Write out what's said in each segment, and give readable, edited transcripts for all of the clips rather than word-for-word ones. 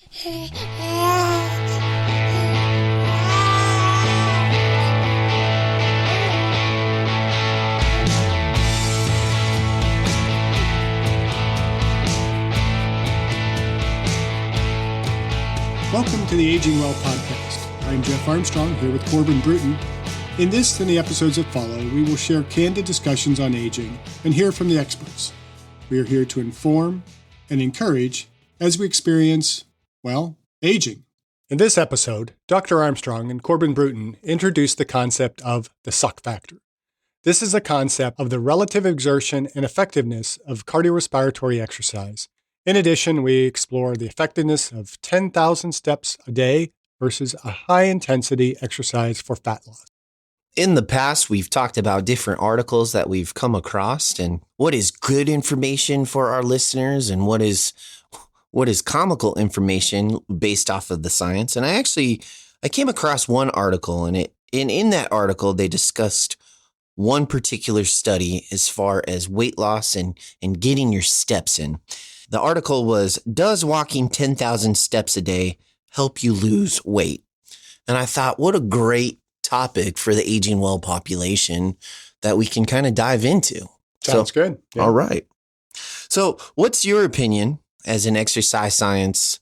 Welcome to the Aging Well podcast. I'm Jeff Armstrong here with Corbin Bruton. In this and the episodes that follow, we will share candid discussions on aging and hear from the experts. We are here to inform and encourage as we experience, aging. In this episode, Dr. Armstrong and Corbin Bruton introduced the concept of the suck factor. This is a concept of the relative exertion and effectiveness of cardiorespiratory exercise. In addition, we explore the effectiveness of 10,000 steps a day versus a high-intensity exercise for fat loss. In the past, we've talked about different articles that we've come across and what is good information for our listeners and what is comical information based off of the science. And I came across one article, and in that article, they discussed one particular study as far as weight loss and getting your steps in. The article was, does walking 10,000 steps a day help you lose weight? And I thought, what a great topic for the aging well population that we can kind of dive into. Sounds good. Yeah. All right. So what's your opinion as an exercise science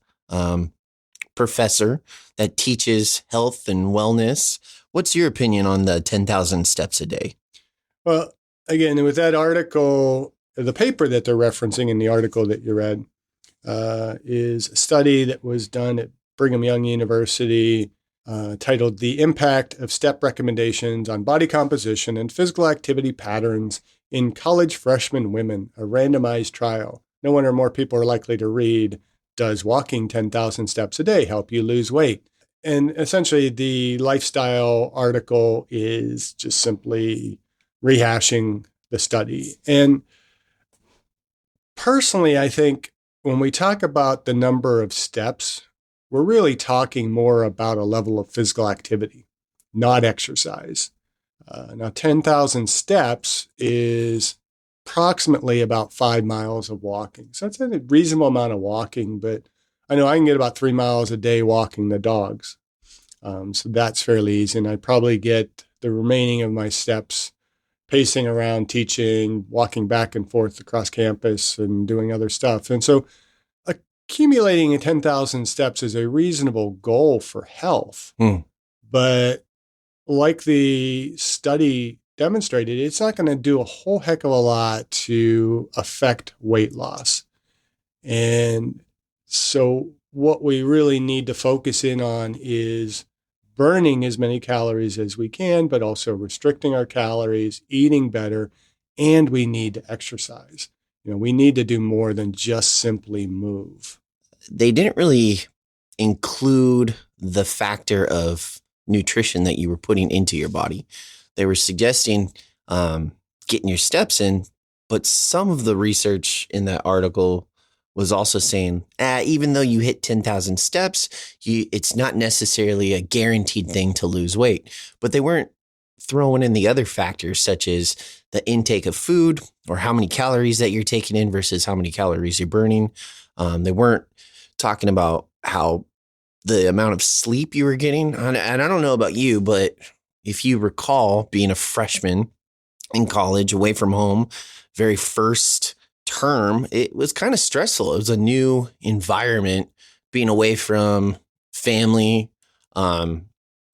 professor that teaches health and wellness? What's your opinion on the 10,000 steps a day? Well, again, with that article, the paper that they're referencing in the article that you read is a study that was done at Brigham Young University titled The Impact of Step Recommendations on Body Composition and Physical Activity Patterns in College Freshman Women, a randomized trial. No wonder more people are likely to read, does walking 10,000 steps a day help you lose weight? And essentially the lifestyle article is just simply rehashing the study. And personally, I think when we talk about the number of steps, we're really talking more about a level of physical activity, not exercise. Now, 10,000 steps is approximately about 5 miles of walking. So that's a reasonable amount of walking, but I know I can get about 3 miles a day walking the dogs. So that's fairly easy. And I probably get the remaining of my steps pacing around, teaching, walking back and forth across campus and doing other stuff. And so accumulating 10,000 steps is a reasonable goal for health. But like the study demonstrated, it's not going to do a whole heck of a lot to affect weight loss. And so what we really need to focus in on is burning as many calories as we can, but also restricting our calories, eating better, and we need to exercise. We need to do more than just simply move. They didn't really include the factor of nutrition that you were putting into your body. They were suggesting getting your steps in, but some of the research in that article was also saying, even though you hit 10,000 steps, it's not necessarily a guaranteed thing to lose weight. But they weren't throwing in the other factors, such as the intake of food or how many calories that you're taking in versus how many calories you're burning. They weren't talking about how the amount of sleep you were getting. And I don't know about you, but if you recall being a freshman in college, away from home, very first term, it was kind of stressful. It was a new environment, being away from family,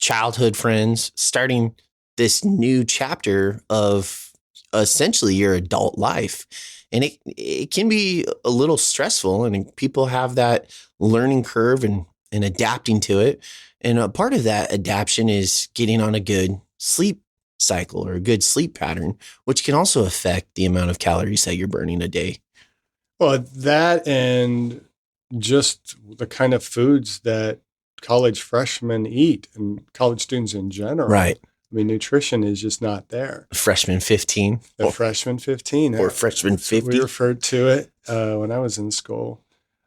childhood friends, starting this new chapter of essentially your adult life. And it can be a little stressful, and people have that learning curve and adapting to it. And a part of that adaptation is getting on a good sleep cycle or a good sleep pattern, which can also affect the amount of calories that you're burning a day. Well, that and just the kind of foods that college freshmen eat and college students in general. Right. I mean, nutrition is just not there. Freshman 15. Freshman 15. Or freshman 50. We referred to it when I was in school.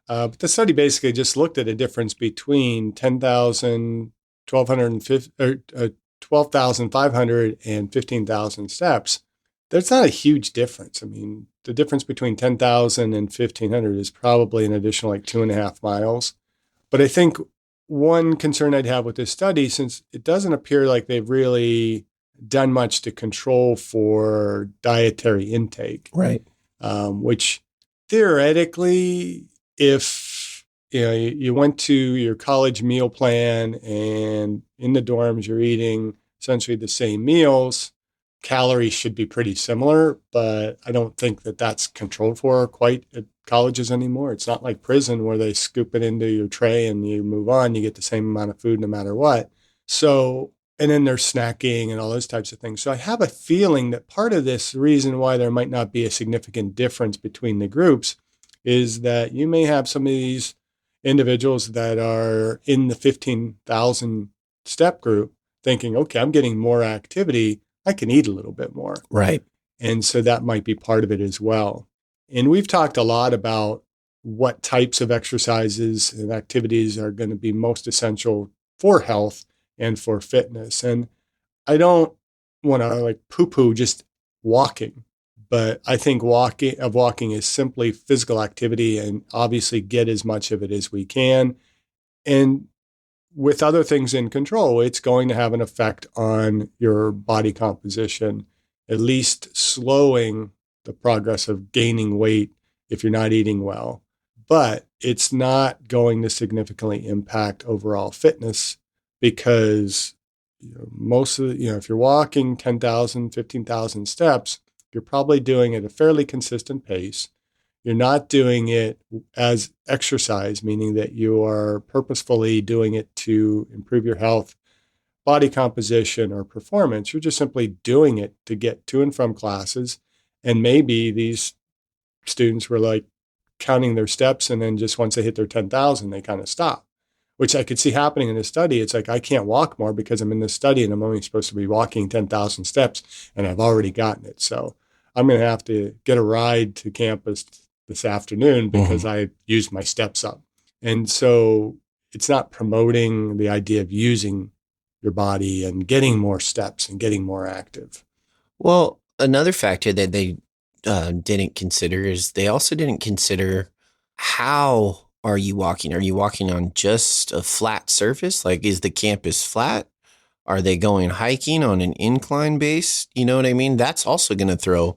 But the study basically just looked at a difference between 10,000, 12,500 and 15,000 steps. There's not a huge difference. I mean, the difference between 10,000 and 1,500 is probably an additional 2.5 miles. But I think one concern I'd have with this study, since it doesn't appear like they've really done much to control for dietary intake, Right. Which theoretically, if you went to your college meal plan and in the dorms you're eating essentially the same meals, calories should be pretty similar, but I don't think that that's controlled for quite at colleges anymore. It's not like prison where they scoop it into your tray and you move on. You get the same amount of food no matter what. So, and then there's snacking and all those types of things. So I have a feeling that part of this reason why there might not be a significant difference between the groups is that you may have some of these individuals that are in the 15,000 step group thinking, okay, I'm getting more activity. I can eat a little bit more. Right. And so that might be part of it as well. And we've talked a lot about what types of exercises and activities are going to be most essential for health and for fitness. And I don't want to like poo-poo just walking, but I think walking is simply physical activity and obviously get as much of it as we can. And with other things in control, it's going to have an effect on your body composition, at least slowing the progress of gaining weight if you're not eating well. But it's not going to significantly impact overall fitness because most of if you're walking 10,000, 15,000 steps, you're probably doing at a fairly consistent pace. You're not doing it as exercise, meaning that you are purposefully doing it to improve your health, body composition, or performance. You're just simply doing it to get to and from classes. And maybe these students were like counting their steps, and then just once they hit their 10,000, they kind of stop, which I could see happening in this study. It's like, I can't walk more because I'm in this study and I'm only supposed to be walking 10,000 steps and I've already gotten it. So I'm going to have to get a ride to campus this afternoon because I used my steps up. And so it's not promoting the idea of using your body and getting more steps and getting more active. Well, another factor that they didn't consider is they also didn't consider how are you walking? Are you walking on just a flat surface? Like, is the campus flat? Are they going hiking on an incline base? You know what I mean? That's also going to throw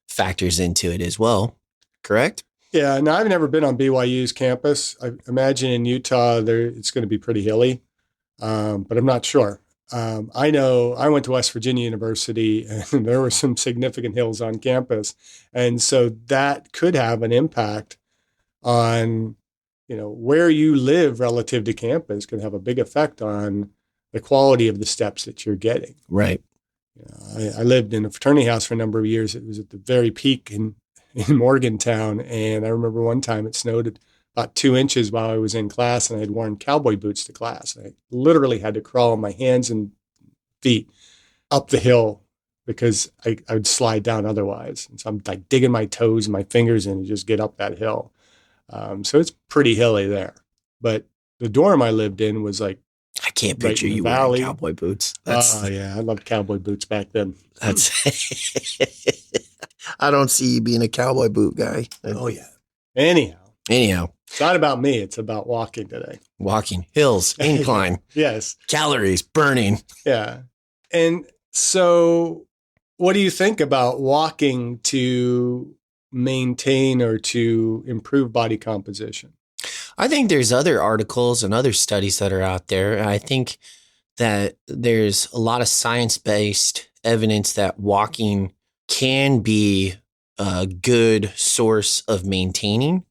factors into it as well. Correct? Yeah. Now, I've never been on BYU's campus. I imagine in Utah, it's going to be pretty hilly, but I'm not sure. I know I went to West Virginia University and there were some significant hills on campus. And so that could have an impact on, where you live relative to campus can have a big effect on the quality of the steps that you're getting. Right. I lived in a fraternity house for a number of years. It was at the very peak in Morgantown. And I remember one time it snowed about 2 inches while I was in class and I had worn cowboy boots to class. I literally had to crawl on my hands and feet up the hill because I would slide down otherwise. And so I'm like digging my toes and my fingers in to just get up that hill. So it's pretty hilly there. But the dorm I lived in was like, I can't picture you wearing cowboy boots. Oh, yeah. I loved cowboy boots back then. I don't see you being a cowboy boot guy. Oh, yeah. Anyhow. It's not about me. It's about walking today. Walking, hills, incline. Yes. Calories, burning. Yeah. And so what do you think about walking to maintain or to improve body composition? I think there's other articles and other studies that are out there. I think that there's a lot of science-based evidence that walking can be a good source of maintaining.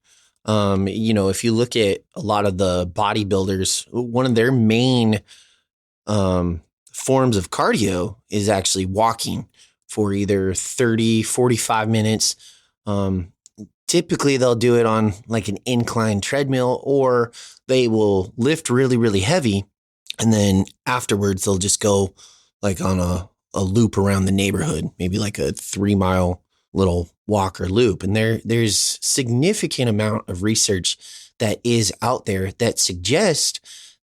If you look at a lot of the bodybuilders, one of their main forms of cardio is actually walking for either 30, 45 minutes. Typically, they'll do it on like an incline treadmill, or they will lift really, really heavy. And then afterwards, they'll just go like on a loop around the neighborhood, maybe like a 3-mile little walk or loop. And there's significant amount of research that is out there that suggests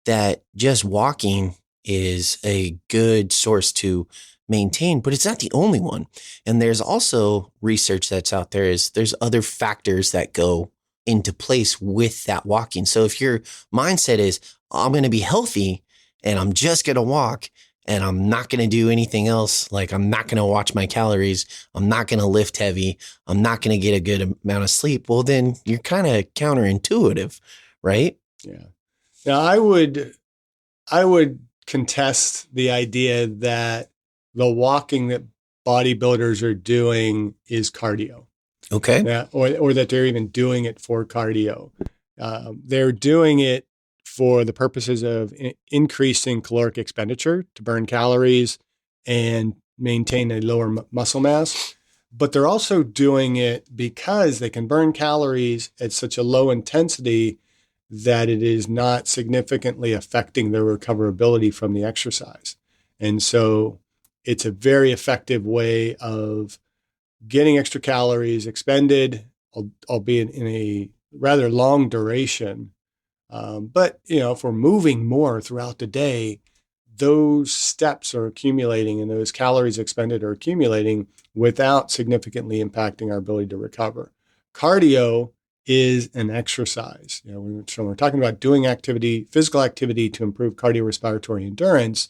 that just walking is a good source to maintain, but it's not the only one. And there's also research that's out there there's other factors that go into place with that walking. So if your mindset is, I'm going to be healthy and I'm just going to walk and I'm not going to do anything else, like I'm not going to watch my calories, I'm not going to lift heavy, I'm not going to get a good amount of sleep, well, then you're kind of counterintuitive, right? Yeah. Now, I would contest the idea that the walking that bodybuilders are doing is cardio. Okay. Yeah, or that they're even doing it for cardio. They're doing it for the purposes of increasing caloric expenditure to burn calories and maintain a lower muscle mass. But they're also doing it because they can burn calories at such a low intensity that it is not significantly affecting their recoverability from the exercise. And so it's a very effective way of getting extra calories expended, albeit in a rather long duration. But, if we're moving more throughout the day, those steps are accumulating and those calories expended are accumulating without significantly impacting our ability to recover. Cardio is an exercise. So we're talking about doing activity, physical activity to improve cardiorespiratory endurance.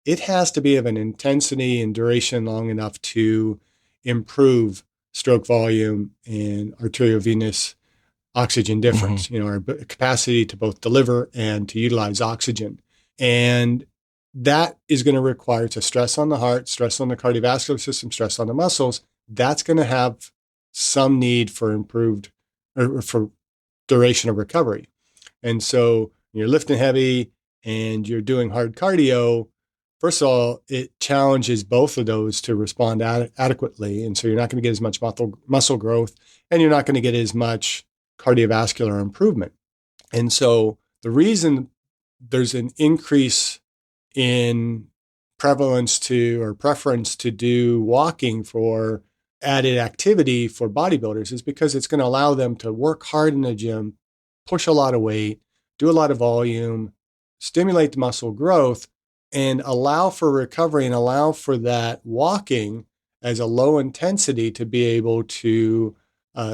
It has to be of an intensity and duration long enough to improve stroke volume and arteriovenous oxygen difference, our capacity to both deliver and to utilize oxygen. And that is going to require to stress on the heart, stress on the cardiovascular system, stress on the muscles. That's going to have some need for improved or for duration of recovery. And so you're lifting heavy and you're doing hard cardio. First of all, it challenges both of those to respond adequately. And so you're not going to get as much muscle growth and you're not going to get as much cardiovascular improvement. And so the reason there's an increase in preference to do walking for added activity for bodybuilders is because it's going to allow them to work hard in the gym, push a lot of weight, do a lot of volume, stimulate the muscle growth, and allow for recovery and allow for that walking as a low intensity to be able to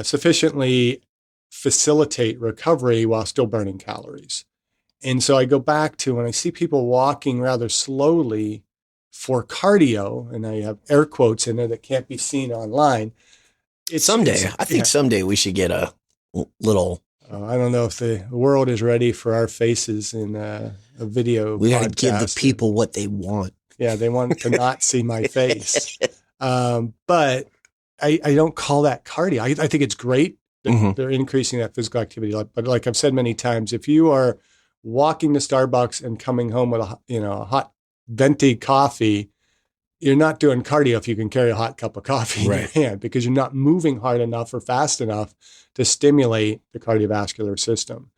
sufficiently facilitate recovery while still burning calories. And so I go back to when I see people walking rather slowly for cardio, and I have air quotes in there that can't be seen online. I think someday we should get a little. I don't know if the world is ready for our faces in a video. We got to give the people what they want. Yeah, they want to not see my face. But I don't call that cardio. I think it's great that they're increasing that physical activity. But like I've said many times, if you are walking to Starbucks and coming home with a hot venti coffee, you're not doing cardio if you can carry a hot cup of coffee in your hand, because you're not moving hard enough or fast enough to stimulate the cardiovascular system.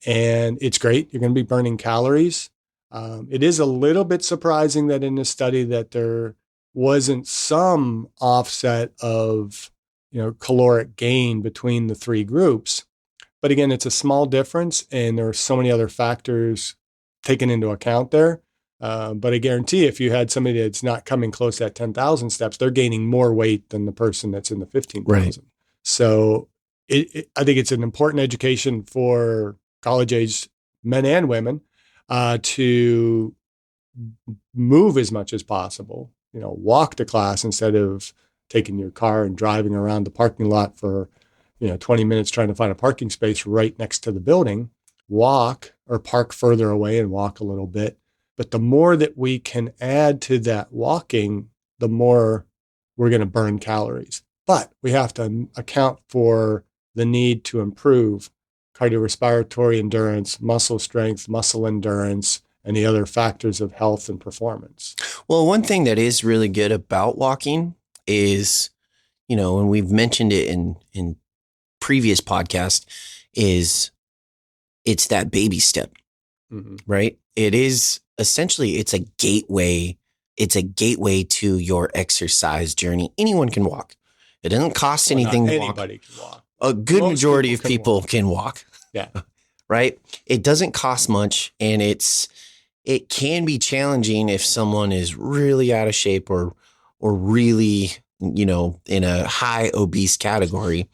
And it's great. You're going to be burning calories. It is a little bit surprising that in this study that there wasn't some offset of, caloric gain between the three groups. But again, it's a small difference and there are so many other factors taken into account there. But I guarantee if you had somebody that's not coming close to that 10,000 steps, they're gaining more weight than the person that's in the 15,000. Right. So I think it's an important education for college-age men and women to move as much as possible, walk to class instead of taking your car and driving around the parking lot for 20 minutes trying to find a parking space right next to the building. Walk or park further away and walk a little bit. But the more that we can add to that walking, the more we're going to burn calories. But we have to account for the need to improve cardiorespiratory endurance, muscle strength, muscle endurance, and the other factors of health and performance. Well, one thing that is really good about walking is, and we've mentioned it in previous podcast, is it's that baby step, right? It is essentially, it's a gateway to your exercise journey. Anyone can walk. It doesn't cost anything to walk. Anybody can walk. A good majority of people can walk. Yeah. Right? It doesn't cost much, and it can be challenging if someone is really out of shape or really, in a high obese category.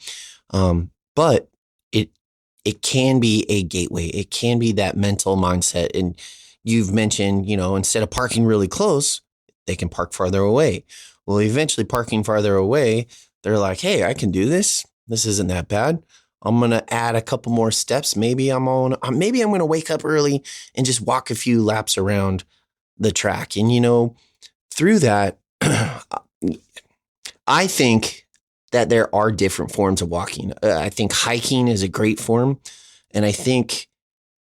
But it can be a gateway. It can be that mental mindset. And you've mentioned, instead of parking really close, they can park farther away. Well, eventually parking farther away, they're like, hey, I can do this. This isn't that bad. I'm going to add a couple more steps. Maybe I'm going to wake up early and just walk a few laps around the track. And, through that, I think that there are different forms of walking. I think hiking is a great form. And I think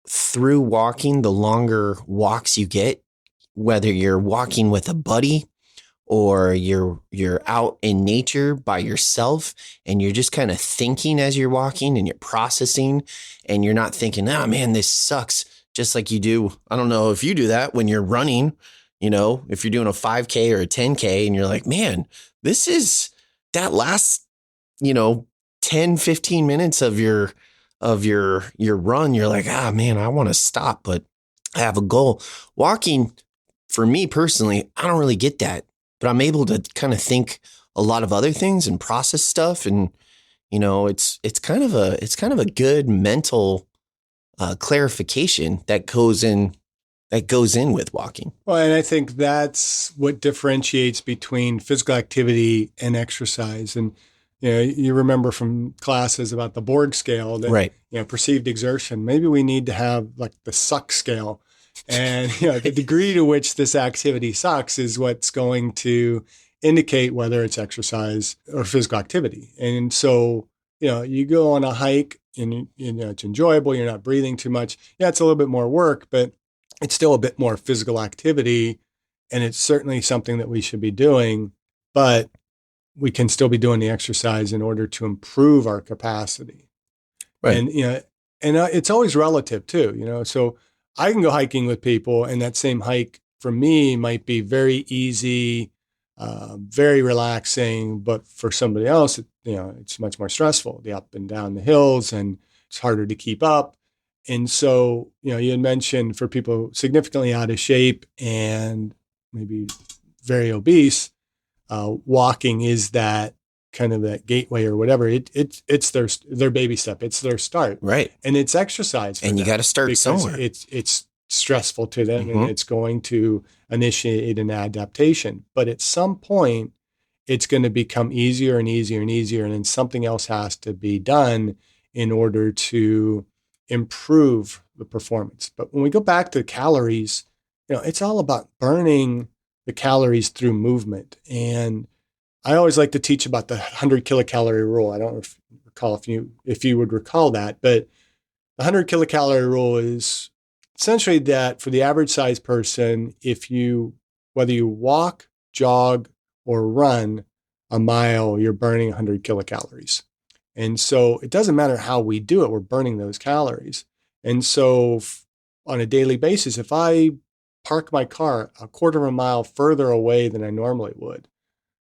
through walking, the longer walks you get, whether you're walking with a buddy or you're out in nature by yourself and you're just kind of thinking as you're walking and you're processing and you're not thinking, oh man, this sucks. Just like you do. I don't know if you do that when you're running, if you're doing a 5K or a 10K and you're like, man, this is that last, 10, 15 minutes of your run. You're like, man, I want to stop, but I have a goal. Walking for me personally, I don't really get that. But I'm able to kind of think a lot of other things and process stuff. And, it's kind of a good mental clarification that goes in with walking. Well, and I think that's what differentiates between physical activity and exercise. And, you remember from classes about the Borg scale, that, right. Perceived exertion. Maybe we need to have like the suck scale. And the degree to which this activity sucks is what's going to indicate whether it's exercise or physical activity. And so, you go on a hike and it's enjoyable. You're not breathing too much. Yeah, it's a little bit more work, but it's still a bit more physical activity. And it's certainly something that we should be doing, but we can still be doing the exercise in order to improve our capacity. Right. And, it's always relative too, so I can go hiking with people, and that same hike for me might be very easy, very relaxing. But for somebody else, it's much more stressful, the up and down the hills, and it's harder to keep up. And so, you had mentioned for people significantly out of shape and maybe very obese, walking is that kind of that gateway or whatever. It's their baby step. It's their start. Right. And it's exercise. And you got to start somewhere. It's stressful to them, and it's going to initiate an adaptation. But at some point, it's going to become easier and easier and easier. And then something else has to be done in order to improve the performance. But when we go back to calories, it's all about burning the calories through movement. And I always like to teach about the 100 kilocalorie rule. I don't recall if you would recall that, but the 100 kilocalorie rule is essentially that for the average size person, whether you walk, jog, or run a mile, you're burning 100 kilocalories. And so it doesn't matter how we do it, we're burning those calories. And so on a daily basis, if I park my car a quarter of a mile further away than I normally would,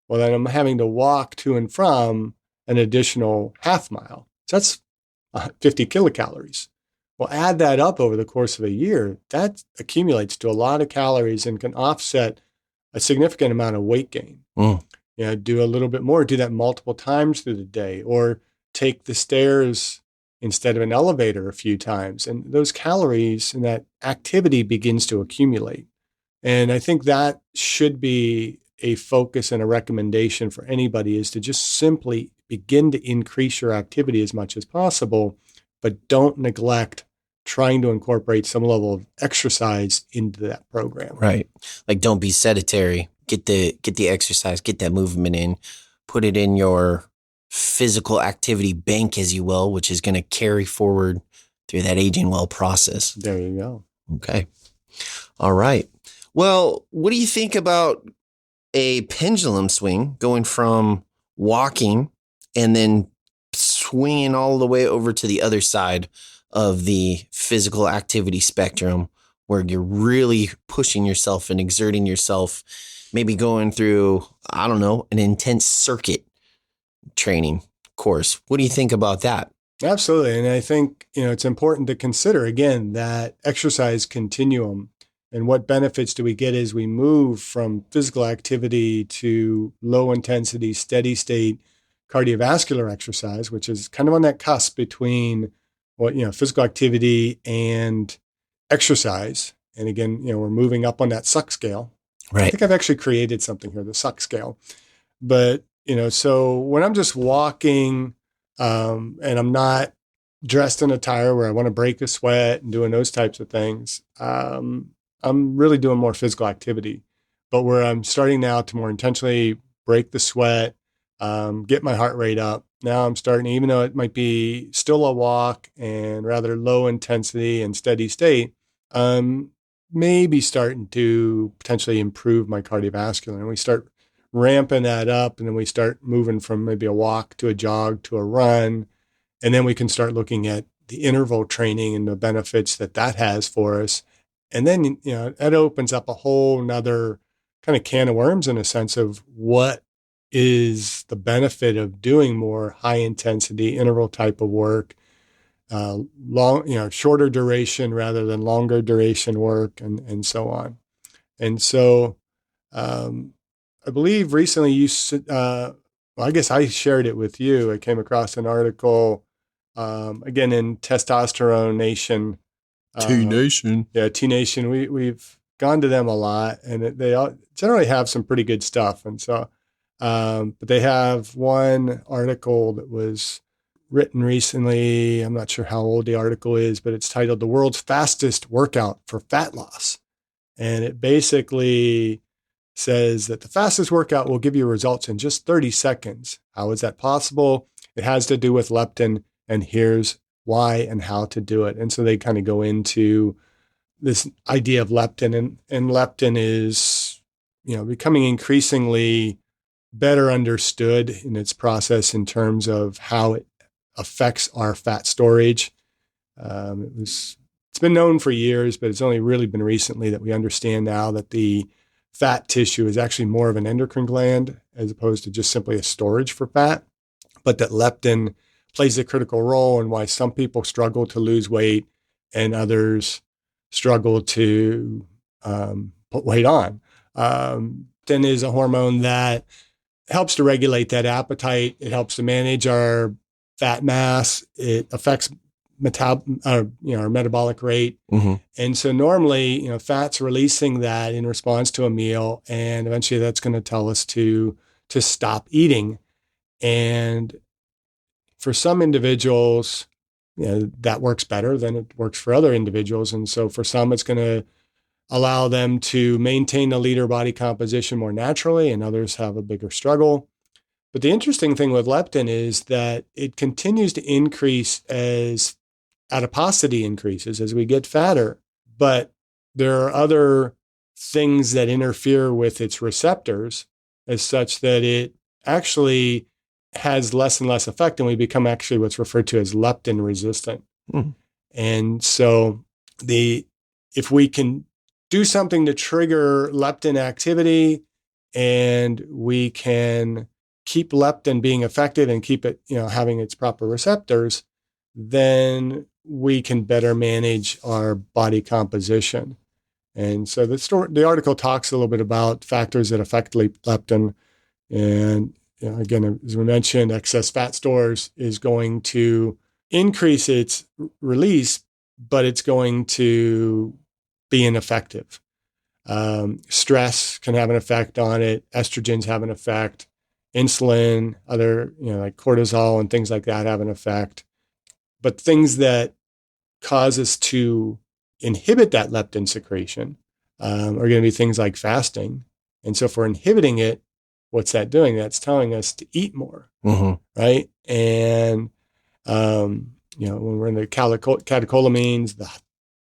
well, then I'm having to walk to and from an additional half mile. So that's 50 kilocalories. Well, add that up over the course of a year, that accumulates to a lot of calories and can offset a significant amount of weight gain. Do a little bit more, do that multiple times through the day, or take the stairs instead of an elevator a few times. And those calories and that activity begins to accumulate. And I think that should be a focus and a recommendation for anybody, is to just simply begin to increase your activity as much as possible, but don't neglect trying to incorporate some level of exercise into that program. Right. Like, don't be sedentary. Get the exercise, get that movement in, put it in your physical activity bank, as you will, which is going to carry forward through that aging well process. There you go. Okay. All right. Well, what do you think about a pendulum swing going from walking and then swinging all the way over to the other side of the physical activity spectrum, where you're really pushing yourself and exerting yourself, maybe going through, I don't know, an intense circuit training course? What do you think about that? Absolutely. And I think, it's important to consider, again, that exercise continuum. And what benefits do we get as we move from physical activity to low intensity, steady state cardiovascular exercise, which is kind of on that cusp between physical activity and exercise. And again, we're moving up on that suck scale. I Right. think I've actually created something here, the suck scale. But, so when I'm just walking and I'm not dressed in attire where I want to break a sweat and doing those types of things, I'm really doing more physical activity. But where I'm starting now to more intentionally break the sweat, get my heart rate up. Now I'm starting, even though it might be still a walk and rather low intensity and steady state, maybe starting to potentially improve my cardiovascular. And we start ramping that up, and then we start moving from maybe a walk to a jog to a run. And then we can start looking at the interval training and the benefits that has for us. And then, that opens up a whole nother kind of can of worms in a sense of what is the benefit of doing more high intensity interval type of work, shorter duration rather than longer duration work, and so on. And so, I believe recently I guess I shared it with you. I came across an article, again in Testosterone Nation. T-Nation. Yeah, T Nation. We've gone to them a lot, and they all generally have some pretty good stuff. And so, but they have one article that was written recently. I'm not sure how old the article is, but it's titled "The World's Fastest Workout for Fat Loss," and it basically says that the fastest workout will give you results in just 30 seconds. How is that possible? It has to do with leptin, and here's why and how to do it. And so they kind of go into this idea of leptin, and leptin is, becoming increasingly better understood in its process in terms of how it affects our fat storage. It's been known for years, but it's only really been recently that we understand now that the fat tissue is actually more of an endocrine gland as opposed to just simply a storage for fat, but that leptin plays a critical role in why some people struggle to lose weight and others struggle to put weight on. Leptin is a hormone that helps to regulate that appetite. It helps to manage our fat mass. It affects our metabolic rate. Mm-hmm. And so normally, fat's releasing that in response to a meal, and eventually that's going to tell us to stop eating. And for some individuals, that works better than it works for other individuals. And so for some, it's going to allow them to maintain the leader body composition more naturally, and others have a bigger struggle. But the interesting thing with leptin is that it continues to increase as adiposity increases, as we get fatter. But there are other things that interfere with its receptors as such that it actually has less and less effect, and we become actually what's referred to as leptin resistant. Mm. And so if we can do something to trigger leptin activity, and we can keep leptin being effective and keep it, having its proper receptors, then we can better manage our body composition. And so the article talks a little bit about factors that affect leptin. And again, as we mentioned, excess fat stores is going to increase its release, but it's going to be ineffective. Stress can have an effect on it. Estrogens have an effect. Insulin, other, like cortisol and things like that have an effect. But things that cause us to inhibit that leptin secretion are going to be things like fasting. And so if we're inhibiting it, what's that doing? That's telling us to eat more, right? And, when we're in the catecholamines, the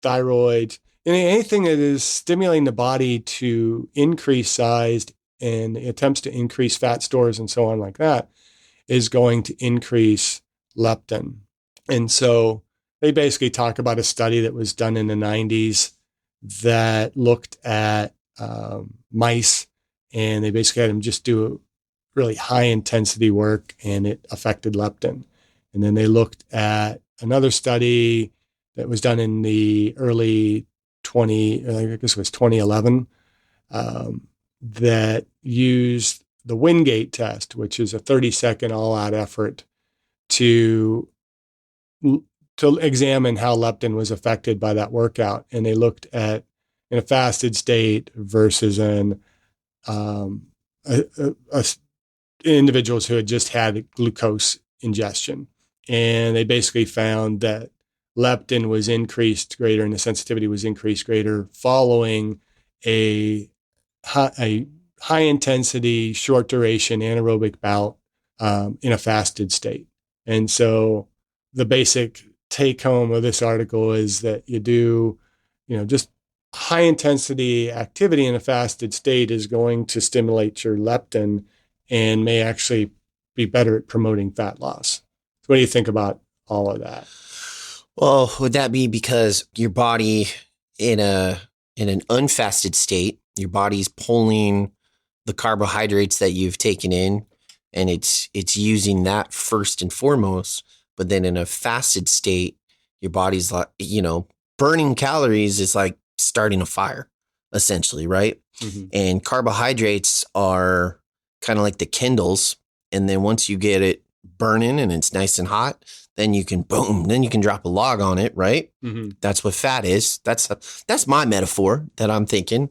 thyroid, anything that is stimulating the body to increase size and attempts to increase fat stores and so on like that is going to increase leptin. And so they basically talk about a study that was done in the 90s that looked at mice, and they basically had them just do really high intensity work, and it affected leptin. And then they looked at another study that was done in the early I guess it was 2011, that used the Wingate test, which is a 30-second all-out effort to to examine how leptin was affected by that workout. And they looked at in a fasted state versus individuals who had just had glucose ingestion. And they basically found that leptin was increased greater and the sensitivity was increased greater following a high intensity, short duration anaerobic bout in a fasted state. And so the basic take home of this article is that you do, just high intensity activity in a fasted state is going to stimulate your leptin and may actually be better at promoting fat loss. So what do you think about all of that? Well, would that be because your body in an unfasted state, your body's pulling the carbohydrates that you've taken in and it's using that first and foremost, but then in a fasted state, your body's like, burning calories is like starting a fire essentially, right? Mm-hmm. And carbohydrates are kind of like the kindles. And then once you get it burning and it's nice and hot, then you can drop a log on it, right? Mm-hmm. That's what fat is. That's my metaphor that I'm thinking.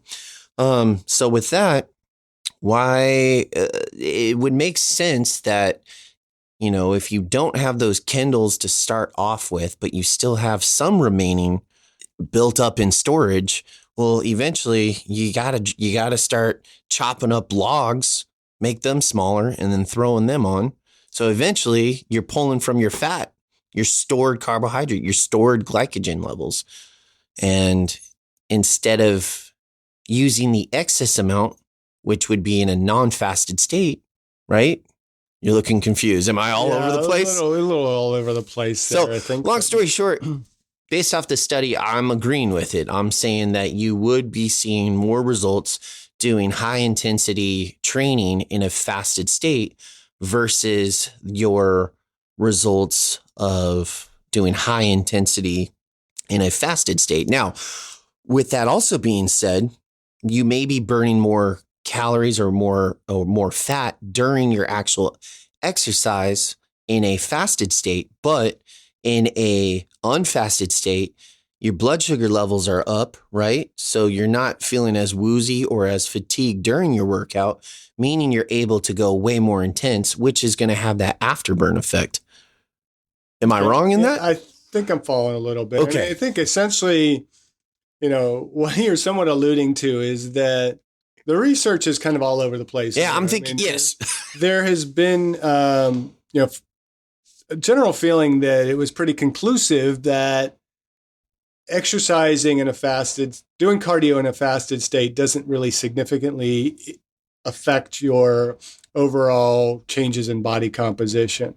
So with that, why it would make sense that, if you don't have those kindles to start off with, but you still have some remaining built up in storage, well, eventually you gotta start chopping up logs, make them smaller, and then throwing them on. So eventually you're pulling from your fat, your stored carbohydrate, your stored glycogen levels. And instead of using the excess amount, which would be in a non-fasted state, right? You're looking confused. Am I all over the place? A little all over the place there, so, I think. Long story short, based off the study, I'm agreeing with it. I'm saying that you would be seeing more results doing high intensity training in a fasted state versus your results of doing high intensity in a fasted state. Now, with that also being said, you may be burning more calories or more fat during your actual exercise in a fasted state, but in a unfasted state, your blood sugar levels are up, right? So you're not feeling as woozy or as fatigued during your workout, meaning you're able to go way more intense, which is going to have that afterburn effect. Am I wrong in that? I think I'm following a little bit. Okay. I think essentially, what you're somewhat alluding to is that the research is kind of all over the place. Yeah, I'm thinking, yes. There has been, a general feeling that it was pretty conclusive that exercising doing cardio in a fasted state doesn't really significantly affect your overall changes in body composition.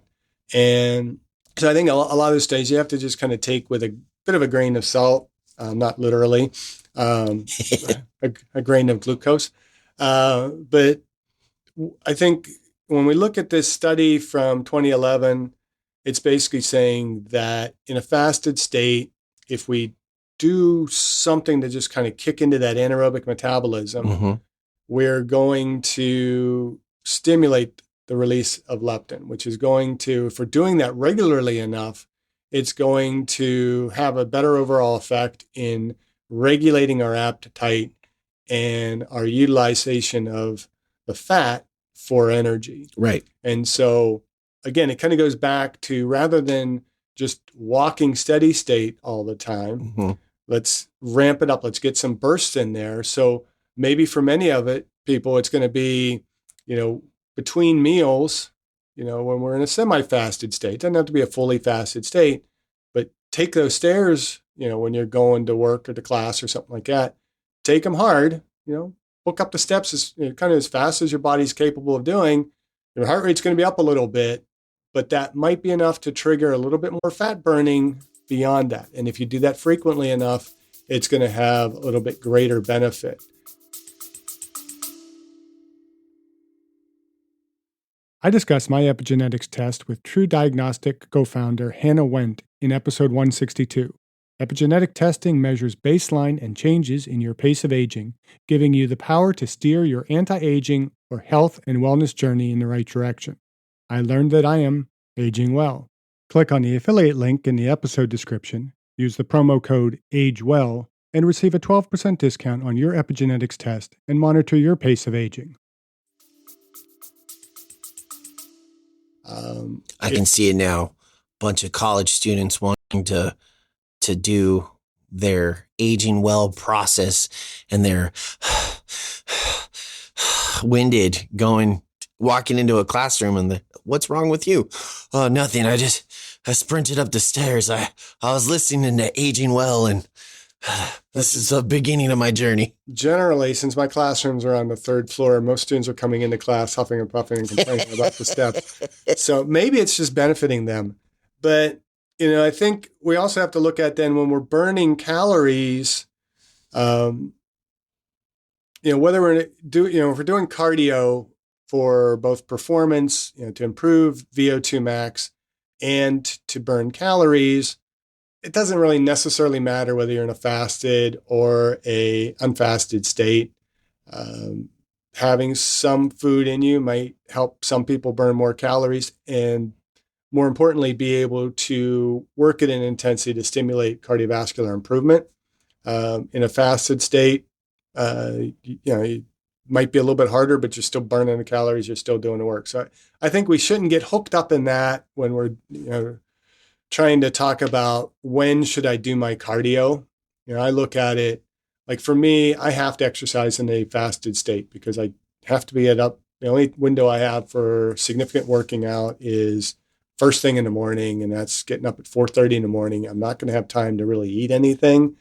And so I think a lot of those studies you have to just kind of take with a bit of a grain of salt, not literally, a grain of glucose. But I think when we look at this study from 2011, it's basically saying that in a fasted state, if we do something to just kind of kick into that anaerobic metabolism, mm-hmm. we're going to stimulate the release of leptin, which is going to, if we're doing that regularly enough, it's going to have a better overall effect in regulating our appetite and our utilization of the fat for energy. Right. And so, again, it kind of goes back to rather than just walking steady state all the time, mm-hmm. let's ramp it up. Let's get some bursts in there. So maybe for many of people, it's going to be, between meals, when we're in a semi-fasted state. It doesn't have to be a fully fasted state, but take those stairs, when you're going to work or to class or something like that. Take them hard, book up the steps as kind of as fast as your body's capable of doing. Your heart rate's going to be up a little bit, but that might be enough to trigger a little bit more fat burning beyond that. And if you do that frequently enough, it's going to have a little bit greater benefit. I discussed my epigenetics test with True Diagnostic co-founder Hannah Wendt in episode 162. Epigenetic testing measures baseline and changes in your pace of aging, giving you the power to steer your anti-aging or health and wellness journey in the right direction. I learned that I am aging well. Click on the affiliate link in the episode description, use the promo code AGEWELL, and receive a 12% discount on your epigenetics test and monitor your pace of aging. I can see it now. Bunch of college students wanting to do their aging well process, and they're winded walking into a classroom, and what's wrong with you? Oh, nothing. I sprinted up the stairs. I was listening to Aging Well, and this is the beginning of my journey. Generally, since my classrooms are on the third floor, most students are coming into class huffing and puffing and complaining about the steps. So maybe it's just benefiting them. But, I think we also have to look at then when we're burning calories, whether we're if we're doing cardio for both performance, to improve VO2 max and to burn calories, it doesn't really necessarily matter whether you're in a fasted or a unfasted state. Having some food in you might help some people burn more calories and, more importantly, be able to work at an intensity to stimulate cardiovascular improvement. In a fasted state, it might be a little bit harder, but you're still burning the calories, you're still doing the work. So I think we shouldn't get hooked up in that when we're trying to talk about when should I do my cardio. I look at it like, for me, I have to exercise in a fasted state because I have to be up. The only window I have for significant working out is first thing in the morning, and that's getting up at 4:30 in the morning. I'm not going to have time to really eat anything.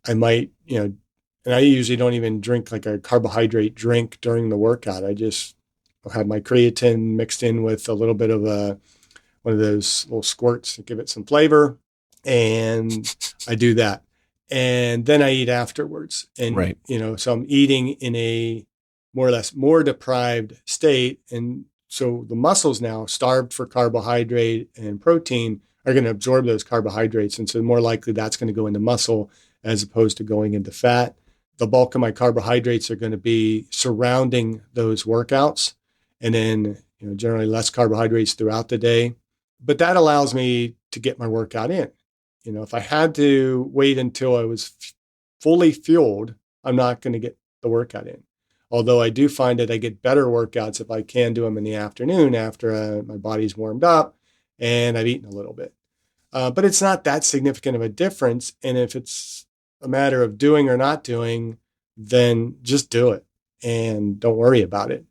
I might, and I usually don't even drink like a carbohydrate drink during the workout. I just have my creatine mixed in with a little bit of one of those little squirts to give it some flavor. And I do that. And then I eat afterwards. And, right. So I'm eating in a more or less more deprived state. And so the muscles now, starved for carbohydrate and protein, are going to absorb those carbohydrates. And so more likely that's going to go into muscle as opposed to going into fat. The bulk of my carbohydrates are going to be surrounding those workouts. And then, generally less carbohydrates throughout the day. But that allows me to get my workout in. If I had to wait until I was fully fueled, I'm not going to get the workout in. Although I do find that I get better workouts if I can do them in the afternoon after my body's warmed up and I've eaten a little bit. But it's not that significant of a difference. And if it's a matter of doing or not doing, then just do it and don't worry about it.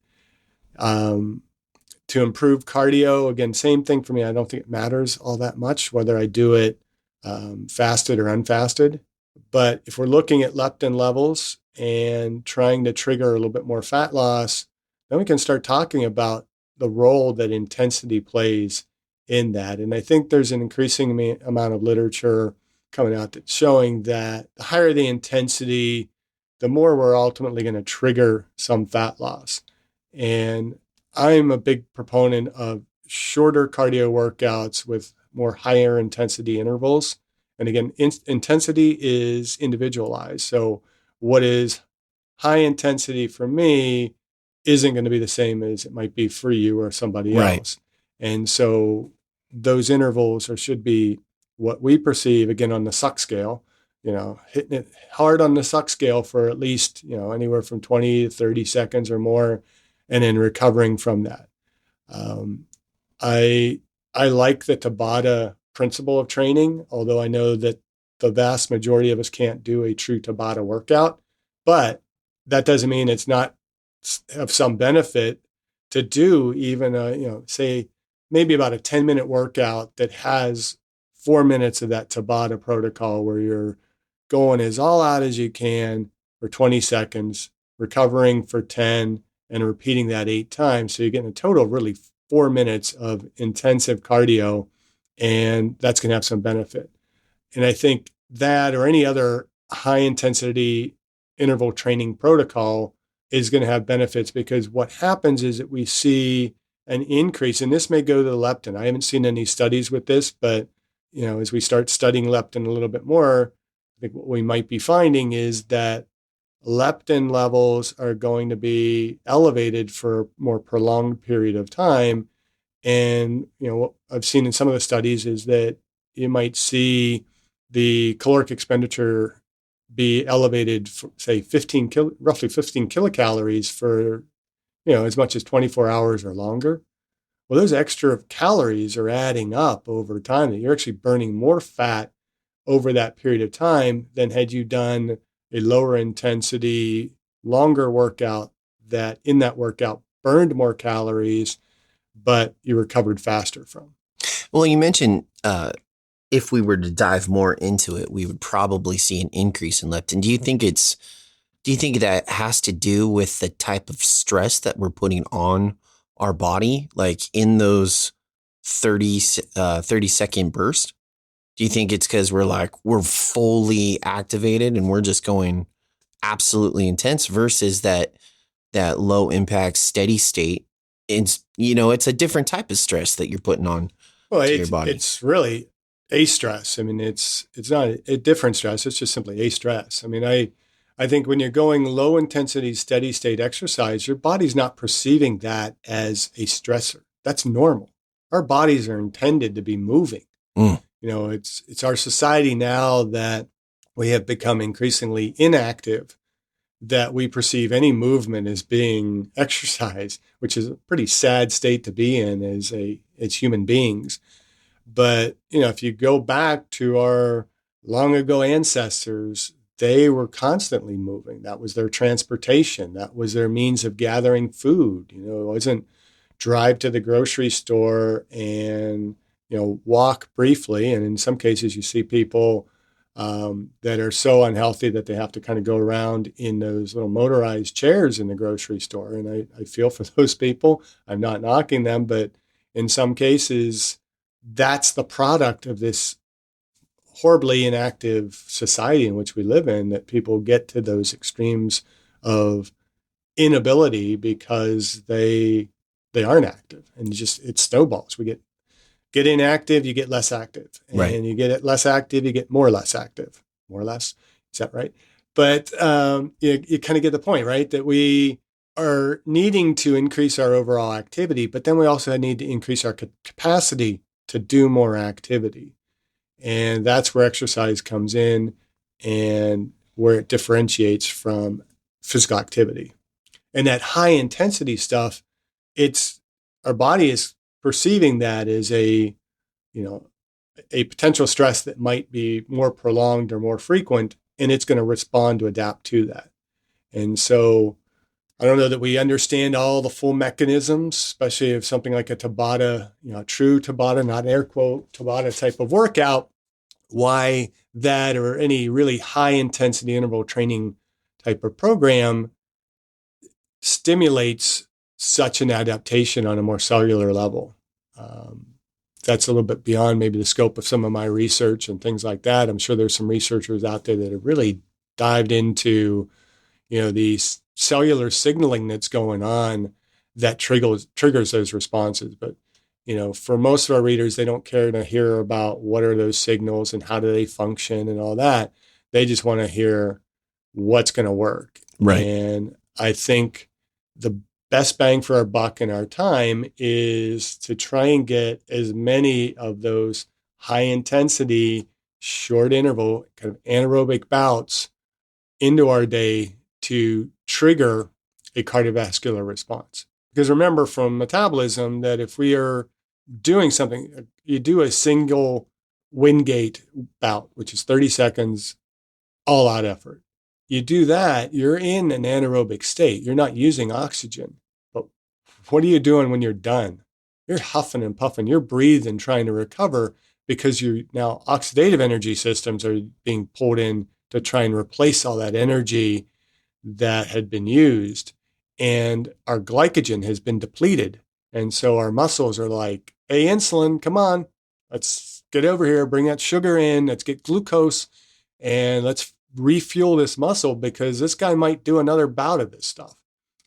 To improve cardio, again, same thing for me. I don't think it matters all that much whether I do it fasted or unfasted. But if we're looking at leptin levels and trying to trigger a little bit more fat loss, then we can start talking about the role that intensity plays in that. And I think there's an increasing amount of literature coming out that's showing that the higher the intensity, the more we're ultimately going to trigger some fat loss. And I'm a big proponent of shorter cardio workouts with more higher intensity intervals. And again, intensity is individualized. So what is high intensity for me isn't going to be the same as it might be for you or somebody else. And so those intervals should be what we perceive, again, on the suck scale, hitting it hard on the suck scale for at least, anywhere from 20 to 30 seconds or more, and then recovering from that. I like the Tabata principle of training, although I know that the vast majority of us can't do a true Tabata workout, but that doesn't mean it's not of some benefit to do even say maybe about a 10-minute workout that has 4 minutes of that Tabata protocol where you're going as all out as you can for 20 seconds, recovering for 10, and repeating that 8 times. So you're getting a total of really 4 minutes of intensive cardio, and that's going to have some benefit. And I think that or any other high intensity interval training protocol is going to have benefits, because what happens is that we see an increase, and this may go to the leptin. I haven't seen any studies with this, but as we start studying leptin a little bit more, I think what we might be finding is that leptin levels are going to be elevated for a more prolonged period of time. And, what I've seen in some of the studies is that you might see the caloric expenditure be elevated, for, say, roughly 15 kilocalories for, as much as 24 hours or longer. Well, those extra calories are adding up over time, that you're actually burning more fat over that period of time than had you done a lower intensity, longer workout that in that workout burned more calories, but you recovered faster from. Well, you mentioned if we were to dive more into it, we would probably see an increase in leptin. Do you think that has to do with the type of stress that we're putting on our body, like in those 30-second bursts? Do you think it's because we're fully activated and we're just going absolutely intense versus that low impact steady state? It's a different type of stress that you're putting on Well, to your body. it's really a stress. I mean, it's not a different stress. It's just simply a stress. I mean, I think when you're going low intensity, steady state exercise, your body's not perceiving that as a stressor. That's normal. Our bodies are intended to be moving. Mm. It's our society now that we have become increasingly inactive, that we perceive any movement as being exercise, which is a pretty sad state to be in as human beings. But, if you go back to our long ago ancestors, they were constantly moving. That was their transportation. That was their means of gathering food. It wasn't drive to the grocery store and, walk briefly. And in some cases, you see people that are so unhealthy that they have to kind of go around in those little motorized chairs in the grocery store. And I feel for those people. I'm not knocking them, but in some cases, that's the product of this horribly inactive society in which we live in, that people get to those extremes of inability because they aren't active, and it snowballs. We get inactive, you get less active, and Right. you get less active, you get more less active, more or less. Is that right? But you kind of get the point, right? That we are needing to increase our overall activity, but then we also need to increase our capacity to do more activity. And that's where exercise comes in and where it differentiates from physical activity. And that high intensity stuff, our body is perceiving that as a potential stress that might be more prolonged or more frequent, and it's going to respond to adapt to that. And so I don't know that we understand all the full mechanisms, especially of something like a Tabata, true Tabata, not air quote Tabata type of workout, why that or any really high intensity interval training type of program stimulates such an adaptation on a more cellular level. That's a little bit beyond maybe the scope of some of my research and things like that. I'm sure there's some researchers out there that have really dived into, the cellular signaling that's going on that triggers those responses. But, for most of our readers, they don't care to hear about what are those signals and how do they function and all that. They just want to hear what's going to work. Right. And I think the best bang for our buck and our time is to try and get as many of those high intensity, short interval, kind of anaerobic bouts into our day to trigger a cardiovascular response. Because remember from metabolism that if we are doing something, you do a single Wingate bout, which is 30 seconds, all out effort. You do that, you're in an anaerobic state. You're not using oxygen. But what are you doing when you're done? You're huffing and puffing. You're breathing, trying to recover, because your now oxidative energy systems are being pulled in to try and replace all that energy that had been used. And our glycogen has been depleted. And so our muscles are like, hey, insulin, come on, let's get over here, bring that sugar in, let's get glucose, and let's refuel this muscle because this guy might do another bout of this stuff.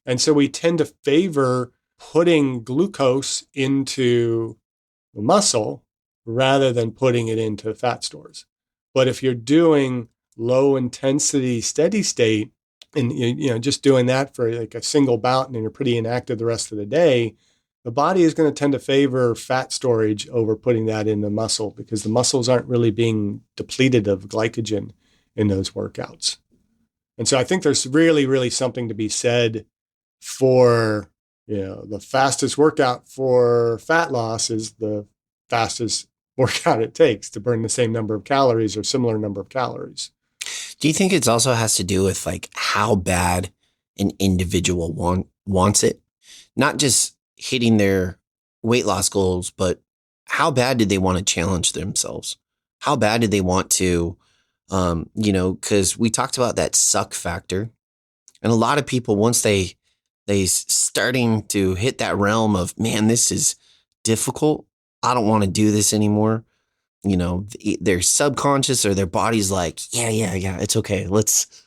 And so we tend to favor putting glucose into the muscle rather than putting it into fat stores. But if you're doing low intensity, steady state, and just doing that for like a single bout and then you're pretty inactive the rest of the day, the body is going to tend to favor fat storage over putting that in the muscle because the muscles aren't really being depleted of glycogen in those workouts. And so I think there's really, really something to be said for, the fastest workout for fat loss is the fastest workout it takes to burn the same number of calories or similar number of calories. Do you think it also has to do with like how bad an individual wants it? Not just hitting their weight loss goals, but how bad did they want to challenge themselves? How bad did they want to, because we talked about that suck factor. And a lot of people, once they starting to hit that realm of, man, this is difficult. I don't want to do this anymore. Their subconscious or their body's like, yeah, it's okay. Let's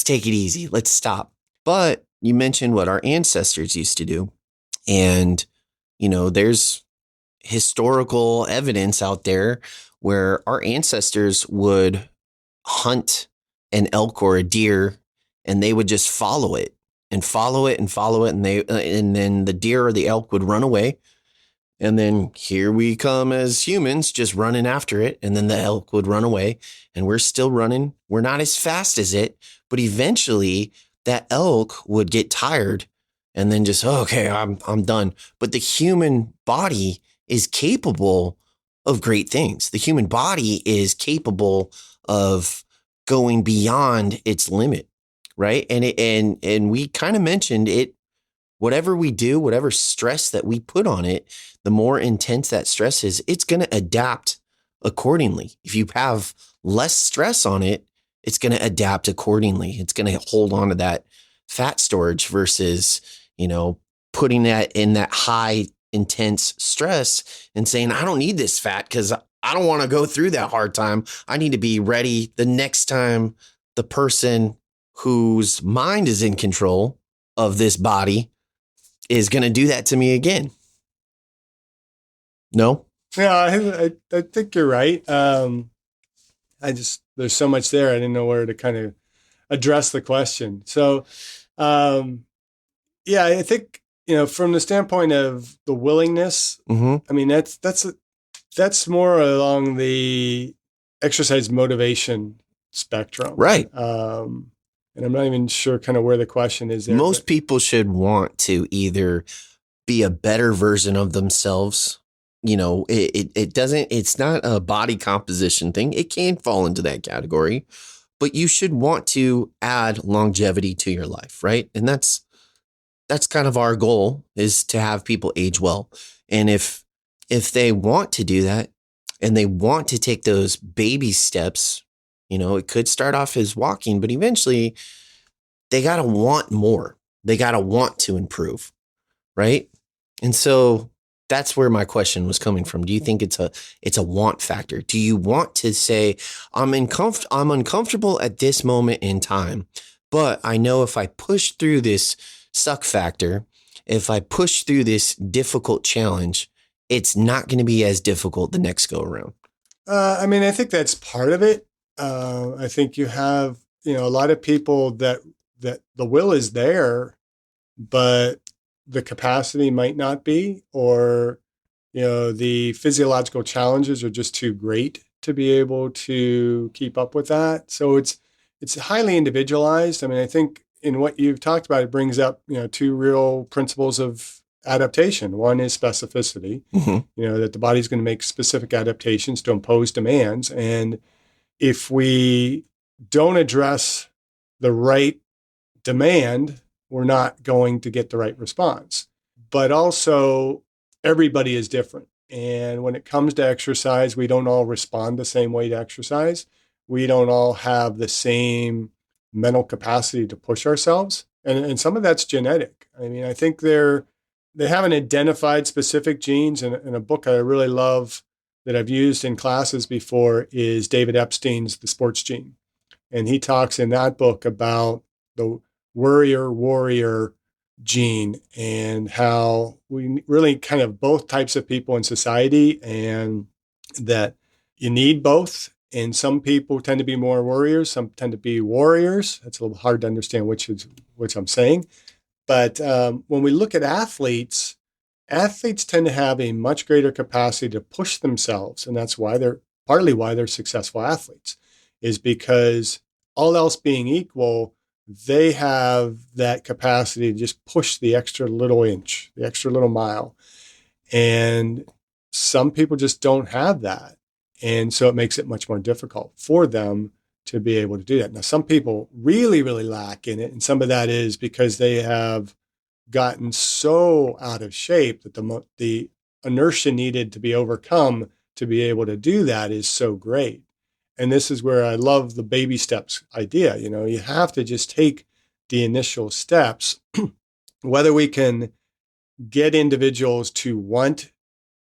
take it easy. Let's stop. But you mentioned what our ancestors used to do. And, there's historical evidence out there where our ancestors would hunt an elk or a deer and they would just follow it and follow it and follow it. And then the deer or the elk would run away. And then here we come as humans just running after it. And then the elk would run away and we're still running. We're not as fast as it, but eventually that elk would get tired and then just, okay, I'm done. But the human body is capable of great things. The human body is capable of going beyond its limit, right? And we kind of mentioned it. Whatever we do, whatever stress that we put on it, the more intense that stress is, it's going to adapt accordingly. If you have less stress on it, it's going to adapt accordingly. It's going to hold on to that fat storage versus, putting that in that high intense stress and saying, I don't need this fat because I don't want to go through that hard time. I need to be ready the next time the person whose mind is in control of this body is going to do that to me again. No? Yeah, I think you're right. There's so much there. I didn't know where to kind of address the question. So, I think, from the standpoint of the willingness, I mean, that's more along the exercise motivation spectrum. Right. And I'm not even sure kind of where the question is there. Most people should want to either be a better version of themselves. It's not a body composition thing. It can fall into that category, but you should want to add longevity to your life, right? And that's kind of our goal, is to have people age well. And if they want to do that and they want to take those baby steps, it could start off as walking, but eventually they got to want more. They got to want to improve, right? And so that's where my question was coming from. Do you think it's a want factor? Do you want to say, I'm uncomfortable at this moment in time, but I know if I push through this suck factor, if I push through this difficult challenge, it's not going to be as difficult the next go around? I think that's part of it. I think you have, a lot of people that the will is there, but the capacity might not be, or, the physiological challenges are just too great to be able to keep up with that. So it's highly individualized. I mean, I think in what you've talked about, it brings up, two real principles of adaptation. One is specificity, that the body's going to make specific adaptations to impose demands. And if we don't address the right demand, we're not going to get the right response. But also, everybody is different. And when it comes to exercise, we don't all respond the same way to exercise. We don't all have the same mental capacity to push ourselves. And some of that's genetic. I mean, I think they haven't identified specific genes. And a book I really love that I've used in classes before is David Epstein's The Sports Gene. And he talks in that book about the worrier-warrior gene and how we really kind of both types of people in society, and that you need both. And some people tend to be more warriors, some tend to be warriors. It's a little hard to understand which I'm saying. But when we look at athletes, Athletes tend to have a much greater capacity to push themselves, and that's why they're partly why they're successful athletes, is because all else being equal, they have that capacity to just push the extra little inch, the extra little mile. And some people just don't have that. And so it makes it much more difficult for them to be able to do that. Now, some people really, really lack in it. And some of that is because they have gotten so out of shape that the inertia needed to be overcome to be able to do that is so great. And this is where I love the baby steps idea. You have to just take the initial steps, whether we can get individuals to want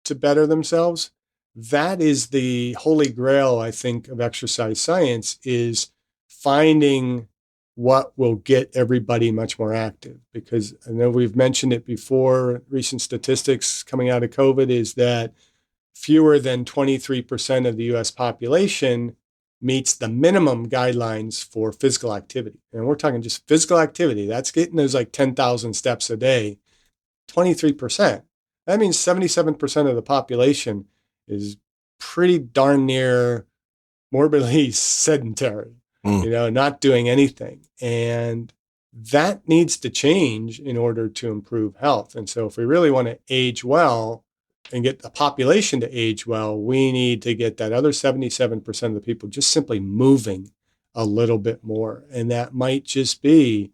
to better themselves. That is the holy grail, I think, of exercise science, is finding what will get everybody much more active. Because I know we've mentioned it before, recent statistics coming out of COVID is that fewer than 23% of the US population meets the minimum guidelines for physical activity. And we're talking just physical activity. That's getting those like 10,000 steps a day, 23%. That means 77% of the population is pretty darn near morbidly sedentary, not doing anything. And that needs to change in order to improve health. And so if we really want to age well and get the population to age well, we need to get that other 77% of the people just simply moving a little bit more. And that might just be,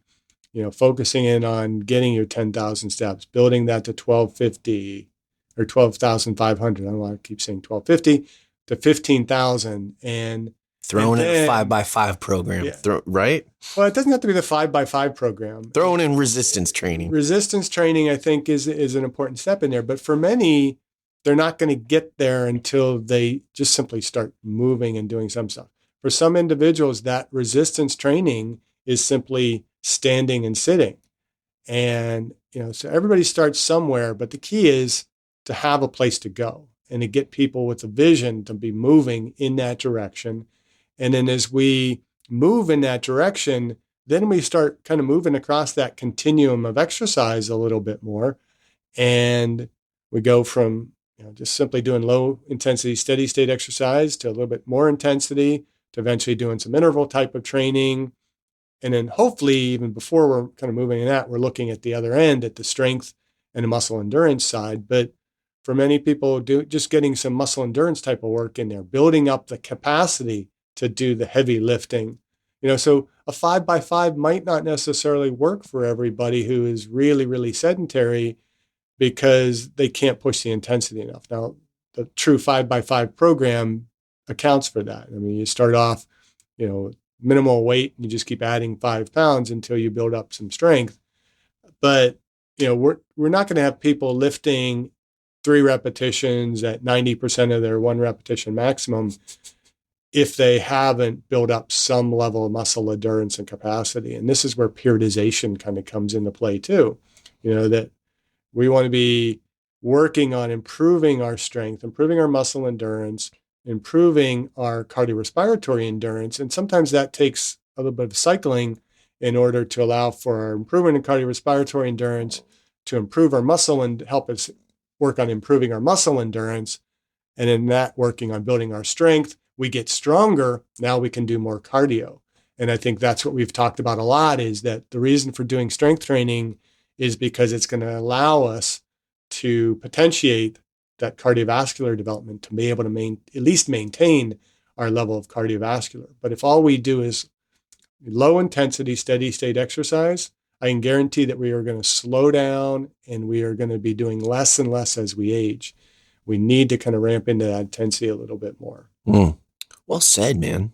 focusing in on getting your 10,000 steps, building that to 1250 or 12,500. I don't want to keep saying 1250 to 15,000 and throwing in a 5x5 program, right? Well, it doesn't have to be the 5x5 program. Throwing in resistance training. Resistance training, I think, is an important step in there. But for many, they're not going to get there until they just simply start moving and doing some stuff. For some individuals, that resistance training is simply standing and sitting. And, so everybody starts somewhere, but the key is to have a place to go and to get people with a vision to be moving in that direction. And then as we move in that direction, then we start kind of moving across that continuum of exercise a little bit more. And we go from, just simply doing low intensity, steady state exercise to a little bit more intensity, to eventually doing some interval type of training. And then hopefully, even before we're kind of moving in that, we're looking at the other end at the strength and the muscle endurance side. But for many people, just getting some muscle endurance type of work in there, building up the capacity to do the heavy lifting. So a 5x5 might not necessarily work for everybody who is really, really sedentary because they can't push the intensity enough. Now, the true 5x5 program accounts for that. I mean, you start off, minimal weight, and you just keep adding 5 pounds until you build up some strength. But, we're not going to have people lifting 3 repetitions at 90% of their 1 repetition maximum if they haven't built up some level of muscle endurance and capacity. And this is where periodization kind of comes into play too. That we want to be working on improving our strength, improving our muscle endurance, improving our cardiorespiratory endurance. And sometimes that takes a little bit of cycling in order to allow for our improvement in cardiorespiratory endurance, to improve our muscle and help us work on improving our muscle endurance. And in that, working on building our strength, we get stronger. Now we can do more cardio. And I think that's what we've talked about a lot, is that the reason for doing strength training is because it's going to allow us to potentiate that cardiovascular development, to be able to at least maintain our level of cardiovascular. But if all we do is low intensity, steady state exercise, I can guarantee that we are going to slow down and we are going to be doing less and less as we age. We need to kind of ramp into that intensity a little bit more. Well said, man.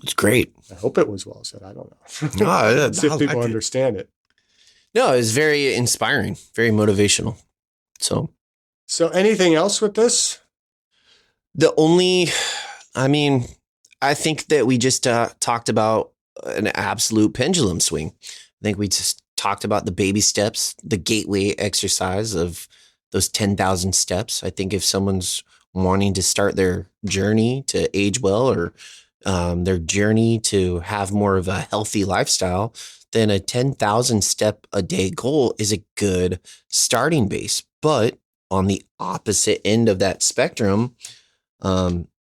It's great. I hope it was well said. I don't know. No, see if people understand it. No, it was very inspiring, very motivational. So anything else with this? I think that we just talked about an absolute pendulum swing. I think we just talked about the baby steps, the gateway exercise of those 10,000 steps. I think if someone's wanting to start their journey to age well, or their journey to have more of a healthy lifestyle, then a 10,000 step a day goal is a good starting base. But on the opposite end of that spectrum,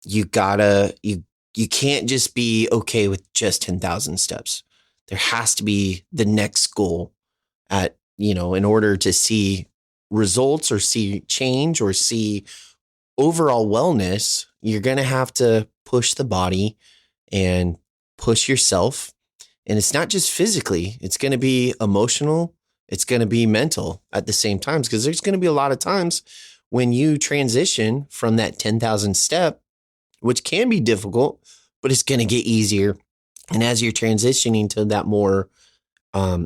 you can't just be okay with just 10,000 steps. There has to be the next goal in order to see results or see change or see overall wellness. You're going to have to push the body and push yourself. And it's not just physically, it's going to be emotional. It's going to be mental at the same time, because there's going to be a lot of times when you transition from that 10,000 step, which can be difficult, but it's going to get easier. And as you're transitioning to that more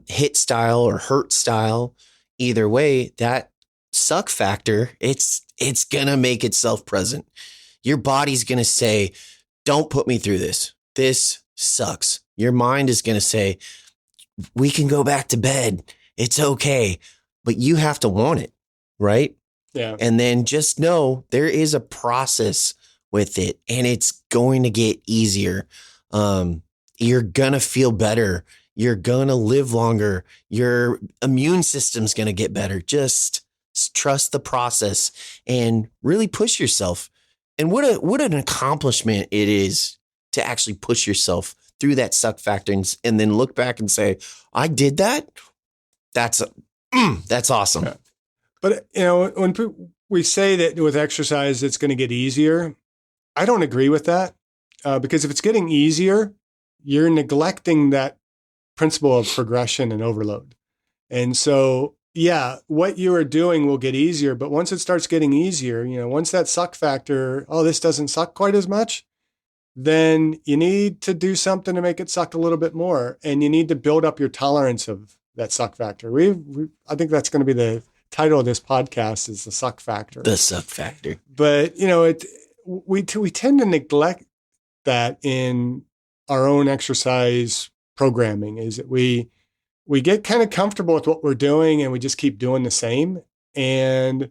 hit style or hurt style, either way, that suck factor, it's going to make itself present. Your body's going to say, don't put me through this. This sucks. Your mind is going to say, we can go back to bed. It's okay. But you have to want it, right? Yeah. And then just know there is a process with it, and it's going to get easier. You're going to feel better. You're going to live longer. Your immune system's going to get better. Just trust the process and really push yourself. And what an accomplishment it is to actually push yourself through that suck factor and then look back and say, I did that. That's awesome. Yeah. But, when we say that with exercise, it's going to get easier, I don't agree with that, because if it's getting easier, you're neglecting that principle of progression and overload. And so, yeah, what you are doing will get easier, but once it starts getting easier, once that suck factor, this doesn't suck quite as much, then you need to do something to make it suck a little bit more. And you need to build up your tolerance of that suck factor. I think that's going to be the title of this podcast, is the suck factor. The suck factor. But, we tend to neglect that in our own exercise programming, is that we get kind of comfortable with what we're doing and we just keep doing the same. And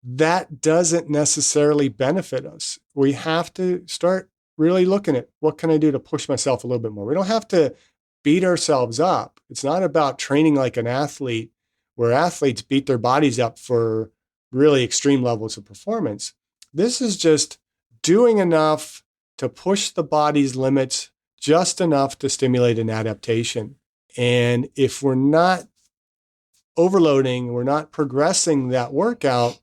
that doesn't necessarily benefit us. We have to start really looking at, what can I do to push myself a little bit more? We don't have to beat ourselves up. It's not about training like an athlete, where athletes beat their bodies up for really extreme levels of performance. This is just doing enough to push the body's limits, just enough to stimulate an adaptation. And if we're not overloading, we're not progressing that workout,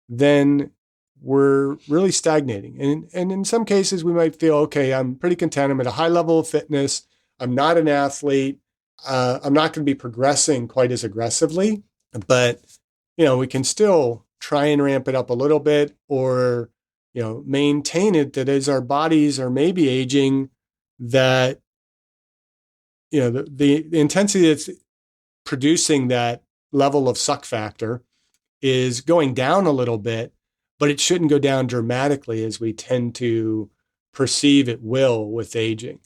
then we're really stagnating. And in some cases, we might feel, okay, I'm pretty content. I'm at a high level of fitness. I'm not an athlete. I'm not going to be progressing quite as aggressively, but, we can still try and ramp it up a little bit, or, maintain it, that as our bodies are maybe aging, that, the intensity that's producing that level of suck factor is going down a little bit, but it shouldn't go down dramatically as we tend to perceive it will with aging.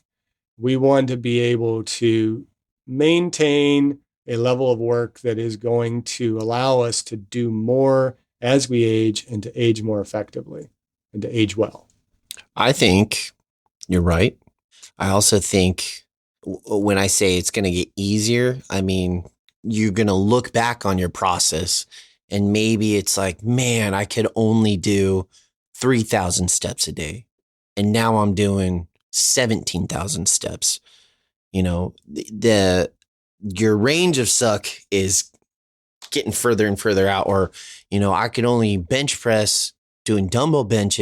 We want to be able to maintain a level of work that is going to allow us to do more as we age, and to age more effectively and to age well. I think you're right. I also think when I say it's going to get easier, I mean, you're going to look back on your process and maybe it's like, man, I could only do 3,000 steps a day. And now I'm doing 17,000 steps. Your range of suck is getting further and further out. Or, I could only bench press doing dumbbell bench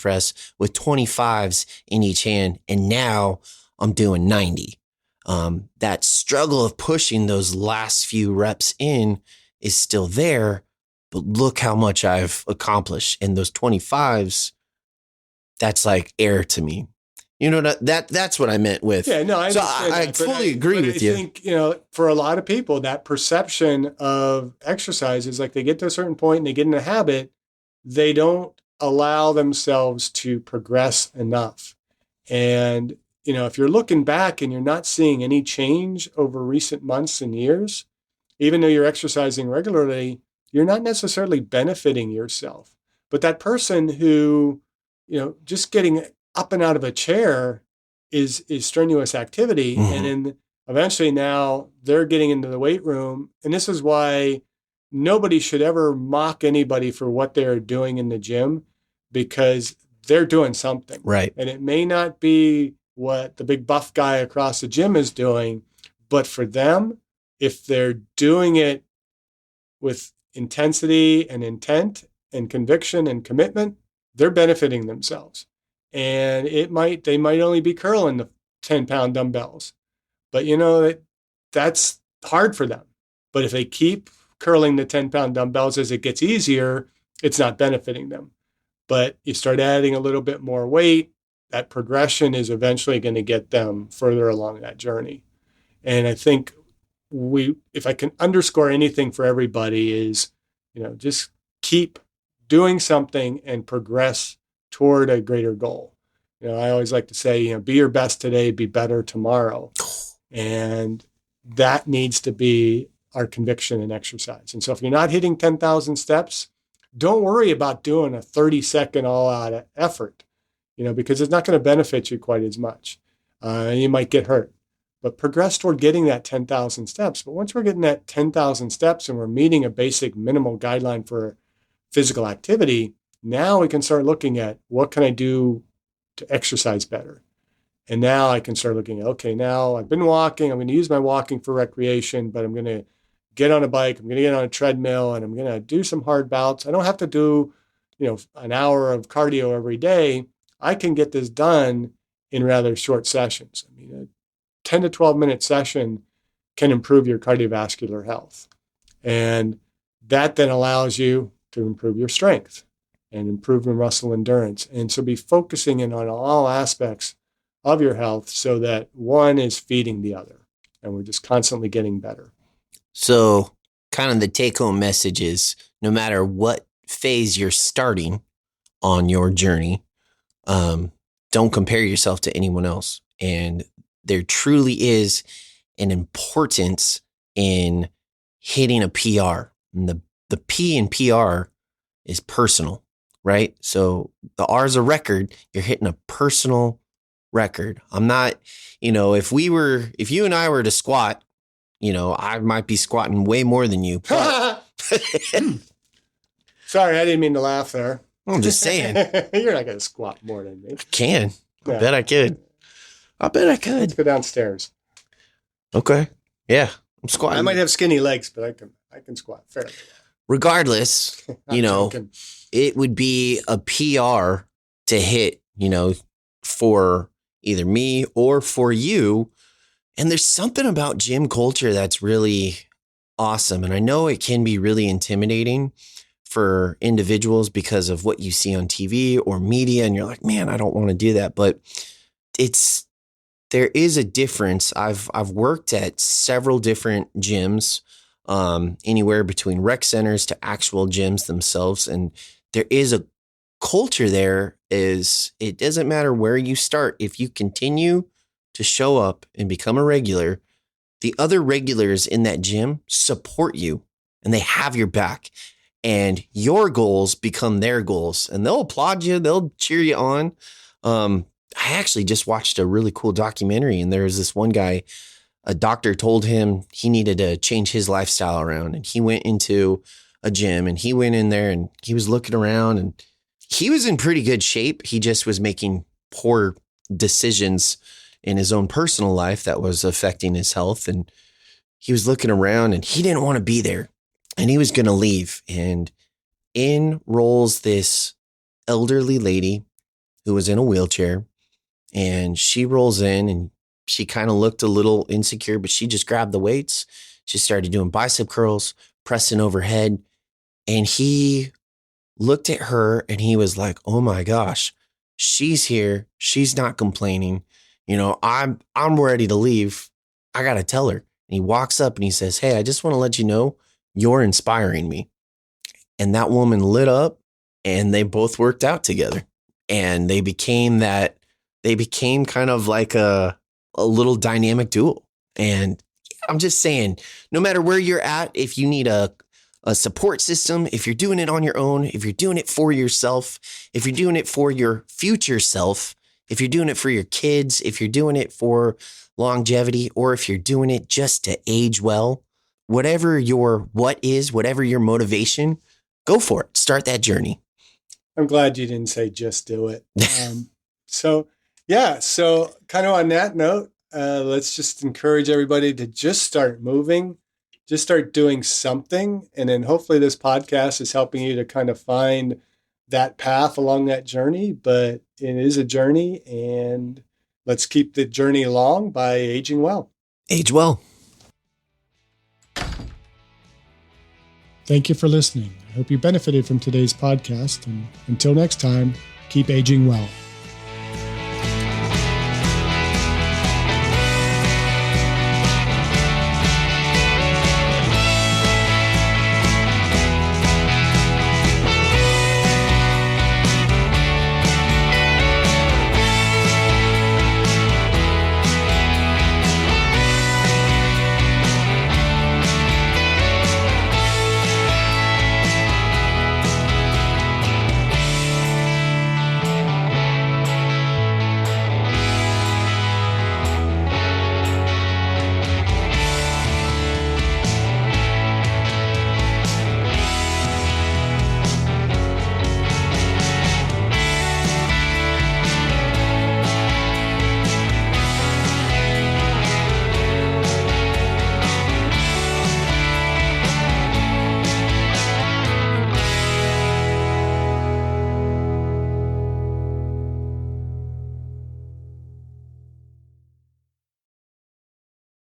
press with 25s in each hand. And now I'm doing 90. That struggle of pushing those last few reps in is still there, but look how much I've accomplished. And those 25s, that's like air to me. That's what I meant with. Yeah, no, I fully agree with you. I think, for a lot of people, that perception of exercise is like, they get to a certain point and they get in a habit, they don't allow themselves to progress enough. And, if you're looking back and you're not seeing any change over recent months and years, even though you're exercising regularly, you're not necessarily benefiting yourself. But that person who, just getting up and out of a chair is strenuous activity. Mm-hmm. And then eventually now they're getting into the weight room. And this is why nobody should ever mock anybody for what they're doing in the gym, because they're doing something. Right. And it may not be what the big buff guy across the gym is doing, but for them, if they're doing it with intensity and intent and conviction and commitment, they're benefiting themselves. And they might only be curling the 10-pound dumbbells, but that's hard for them. But if they keep curling the 10-pound dumbbells as it gets easier, it's not benefiting them. But you start adding a little bit more weight, that progression is eventually going to get them further along that journey. And I think if I can underscore anything for everybody is, just keep doing something and progress toward a greater goal. I always like to say, be your best today, be better tomorrow. And that needs to be our conviction in exercise. And so if you're not hitting 10,000 steps, don't worry about doing a 30-second all-out effort, because it's not going to benefit you quite as much. You might get hurt, but progress toward getting that 10,000 steps. But once we're getting that 10,000 steps and we're meeting a basic minimal guideline for physical activity, now we can start looking at what can I do to exercise better. And now I can start looking at, okay, now I've been walking, I'm going to use my walking for recreation, but I'm going to get on a bike, I'm going to get on a treadmill, and I'm going to do some hard bouts. I don't have to do, an hour of cardio every day. I can get this done in rather short sessions. I mean, a 10 to 12 minute session can improve your cardiovascular health. And that then allows you to improve your strength and improve your muscle endurance. And so be focusing in on all aspects of your health so that one is feeding the other. And we're just constantly getting better. So kind of the take-home message is no matter what phase you're starting on your journey, don't compare yourself to anyone else. And there truly is an importance in hitting a PR. And the P in PR is personal, right? So the R is a record. You're hitting a personal record. I'm not, if you and I were to squat, I might be squatting way more than you. But Sorry, I didn't mean to laugh there. I'm just saying. You're not going to squat more than me. I can. Yeah. I bet I could. Let's Let's go downstairs. Okay. Yeah. I'm squatting. I might have skinny legs, but I can squat fairly well. Regardless, Joking. it would be a PR to hit, for either me or for you. And there's something about gym culture that's really awesome. And I know it can be really intimidating for individuals because of what you see on TV or media. And you're like, man, I don't want to do that. But there is a difference. I've worked at several different gyms, anywhere between rec centers to actual gyms themselves. And there is a culture there. It doesn't matter where you start. If you continue to show up and become a regular, the other regulars in that gym support you and they have your back, and your goals become their goals, and they'll applaud you. They'll cheer you on. I actually just watched a really cool documentary, and there was this one guy, a doctor told him he needed to change his lifestyle around, and he went into a gym and he went in there and he was looking around and he was in pretty good shape. He just was making poor decisions in his own personal life that was affecting his health. And he was looking around and he didn't want to be there and he was going to leave. And in rolls this elderly lady who was in a wheelchair, and she rolls in and she kind of looked a little insecure, but she just grabbed the weights. She started doing bicep curls, pressing overhead. And he looked at her and he was like, oh my gosh, she's here. She's not complaining. I'm ready to leave. I got to tell her. And he walks up and he says, hey, I just want to let you know you're inspiring me. And that woman lit up and they both worked out together, and they became kind of like a little dynamic duo. And I'm just saying, no matter where you're at, if you need a support system, if you're doing it on your own, if you're doing it for yourself, if you're doing it for your future self, if you're doing it for your kids, if you're doing it for longevity, or if you're doing it just to age well, whatever your whatever your motivation, go for it. Start that journey. I'm glad you didn't say just do it. So kind of on that note, let's just encourage everybody to just start moving, just start doing something. And then hopefully this podcast is helping you to kind of find that path along that journey. But it is a journey, and let's keep the journey long by aging well. Age well. Thank you for listening. I hope you benefited from today's podcast. And until next time, keep aging well.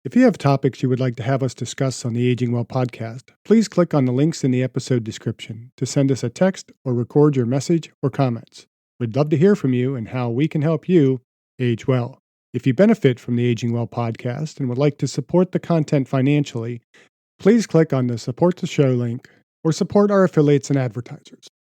If you have topics you would like to have us discuss on the Aging Well podcast, please click on the links in the episode description to send us a text or record your message or comments. We'd love to hear from you and how we can help you age well. If you benefit from the Aging Well podcast and would like to support the content financially, please click on the Support the Show link or support our affiliates and advertisers.